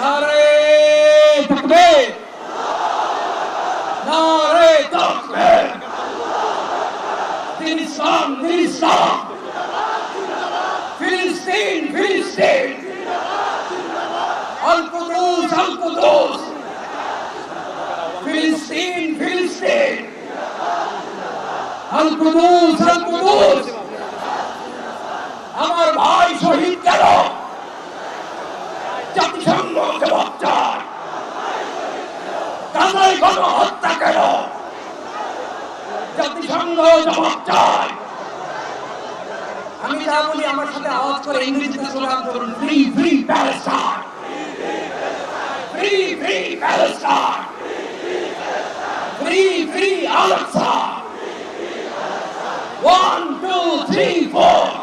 নারে তাকবীর, নারে তাকবীর, দিন ইসলাম, দিন ইসলাম, ফিলিস্তিন, ফিলিস্তিন, আল কুদুস, আল কুদুস, ফিলিস্তিন, ফিলিস্তিন, আল কুদুস, আল কুদুস। আমার ভাই শহীদ গেল, জাতিসংঘ জবাব চায়। গাজায় গণহত্যা কেন, জাতিসংঘ জবাব চায়। আমি যা বলি আমার সাথে আওয়াজ করে ইংরেজিতে স্লোগান করুন, free free Palestine, free free Palestine, free free Al Aqsa. 1 2 3 4